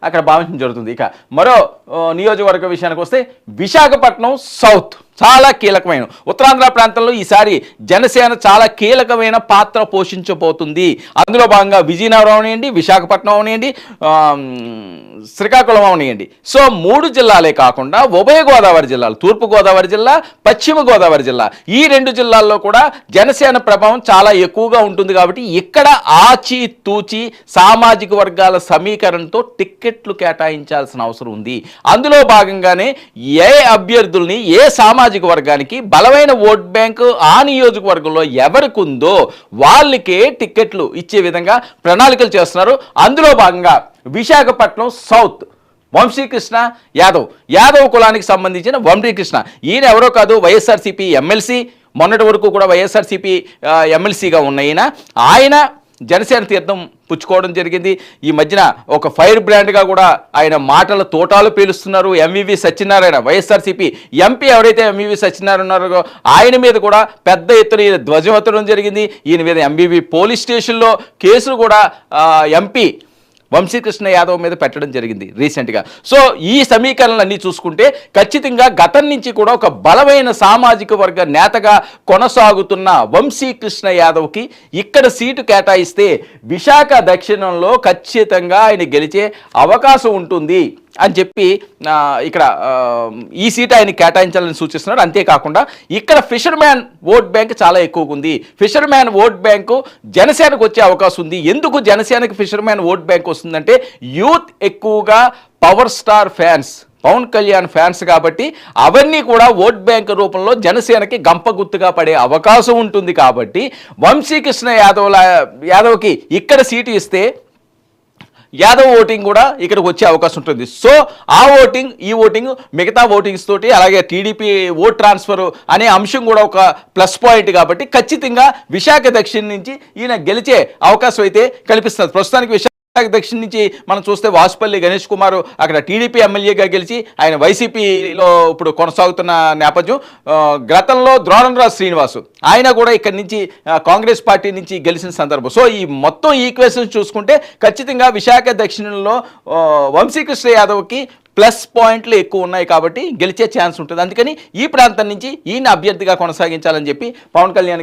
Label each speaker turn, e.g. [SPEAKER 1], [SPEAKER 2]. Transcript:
[SPEAKER 1] అక్కడ భావించడం జరుగుతుంది. ఇక మరో నియోజకవర్గ విషయానికి వస్తే విశాఖపట్నం సౌత్ చాలా కీలకమైన ఉత్తరాంధ్ర ప్రాంతంలో ఈసారి జనసేన చాలా కీలకమైన పాత్ర పోషించబోతుంది. అందులో భాగంగా విజయనగరం అవనియండి, విశాఖపట్నం అవనియండి, శ్రీకాకుళం అవనియండి. సో 3 జిల్లాలే కాకుండా ఉభయ గోదావరి జిల్లాలు, తూర్పు గోదావరి జిల్లా, పశ్చిమ గోదావరి జిల్లా, ఈ 2 జిల్లాల్లో కూడా జనసేన ప్రభావం చాలా ఎక్కువగా ఉంటుంది. కాబట్టి ఇక్కడ ఆచి తూచి సామాజిక వర్గాల సమీకరణతో టిక్కెట్లు కేటాయించాల్సిన అవసరం ఉంది. అందులో భాగంగానే ఏ అభ్యర్థుల్ని ఏ సామాజిక వర్గానికి బలమైన ఓట్ బ్యాంకు ఆ నియోజకవర్గంలో ఎవరికి ఉందో వాళ్ళకే టిక్కెట్లు ఇచ్చే విధంగా ప్రణాళికలు చేస్తున్నారు. అందులో భాగంగా విశాఖపట్నం సౌత్ వంశీకృష్ణ యాదవ్ కులానికి సంబంధించిన వంశీకృష్ణ, ఈయన ఎవరో కాదు, వైఎస్ఆర్సీపీ ఎమ్మెల్సీ, మొన్నటి వరకు కూడా వైఎస్ఆర్సీపీ ఎమ్మెల్సీగా ఉన్న ఆయన జనసేన తీర్థం పుచ్చుకోవడం జరిగింది. ఈ మధ్యన ఒక ఫైర్ బ్రాండ్గా కూడా ఆయన మాటల తోటాలు పేలుస్తున్నారు. ఎంవివి సత్యనారాయణ వైఎస్ఆర్సీపీ ఎంపీ ఎవరైతే ఎంవివి సత్యనారాయణ ఉన్నారో ఆయన మీద కూడా పెద్ద ఎత్తున ధ్వజమెత్తడం జరిగింది. ఈయన మీద ఎంవివి పోలీస్ స్టేషన్లో కేసులు కూడా ఎంపీ వంశీకృష్ణ యాదవ్ మీద పెట్టడం జరిగింది రీసెంట్గా. సో ఈ సమీకరణలన్నీ చూసుకుంటే ఖచ్చితంగా గతం నుంచి కూడా ఒక బలమైన సామాజిక వర్గ నేతగా కొనసాగుతున్న వంశీకృష్ణ యాదవ్కి ఇక్కడ సీటు కేటాయిస్తే విశాఖ దక్షిణంలో ఖచ్చితంగా ఆయన గెలిచే అవకాశం ఉంటుంది అని చెప్పి ఇక్కడ ఈ సీట్ ఆయన కేటాయించాలని సూచిస్తున్నారు. అంతేకాకుండా ఇక్కడ ఫిషర్ మ్యాన్ ఓట్ బ్యాంక్ చాలా ఎక్కువగా ఉంది. ఫిషర్ మ్యాన్ ఓట్ బ్యాంకు జనసేనకు వచ్చే అవకాశం ఉంది. ఎందుకు జనసేనకు ఫిషర్ మ్యాన్ ఓట్ బ్యాంక్ వస్తుందంటే యూత్ ఎక్కువగా power star fans, Pawan Kalyan fans కాబట్టి అవన్నీ కూడా ఓట్ బ్యాంక్ రూపంలో జనసేనకి గంప గుర్తుగా పడే అవకాశం ఉంటుంది. కాబట్టి వంశీకృష్ణ యాదవ్కి ఇక్కడ సీటు ఇస్తే యాదవ్ ఓటింగ్ కూడా ఇక్కడికి వచ్చే అవకాశం ఉంటుంది. సో ఆ ఓటింగ్ ఈ ఓటింగ్ మిగతా ఓటింగ్స్ తోటి అలాగే టీడీపీ ఓట్ ట్రాన్స్ఫర్ అనే అంశం కూడా ఒక ప్లస్ పాయింట్. కాబట్టి ఖచ్చితంగా విశాఖ దక్షిణ నుంచి ఈయన గెలిచే అవకాశం అయితే కల్పిస్తుంది. ప్రస్తుతానికి విశాఖ దక్షిణ నుంచి మనం చూస్తే వాసుపల్లి గణేష్ కుమార్ అక్కడ టీడీపీ ఎమ్మెల్యేగా గెలిచి ఆయన వైసీపీలో ఇప్పుడు కొనసాగుతున్న నేపథ్యం. గతంలో ద్రోణంరాజు శ్రీనివాసు ఆయన కూడా ఇక్కడి నుంచి కాంగ్రెస్ పార్టీ నుంచి గెలిచిన సందర్భం. సో ఈ మొత్తం ఈక్వేషన్స్ చూసుకుంటే ఖచ్చితంగా విశాఖ దక్షిణంలో వంశీకృష్ణ యాదవ్కి ప్లస్ పాయింట్లు ఎక్కువ ఉన్నాయి కాబట్టి గెలిచే ఛాన్స్ ఉంటుంది. అందుకని ఈ ప్రాంతం నుంచి ఈయన అభ్యర్థిగా కొనసాగించాలని చెప్పి పవన్ కళ్యాణ్ గారు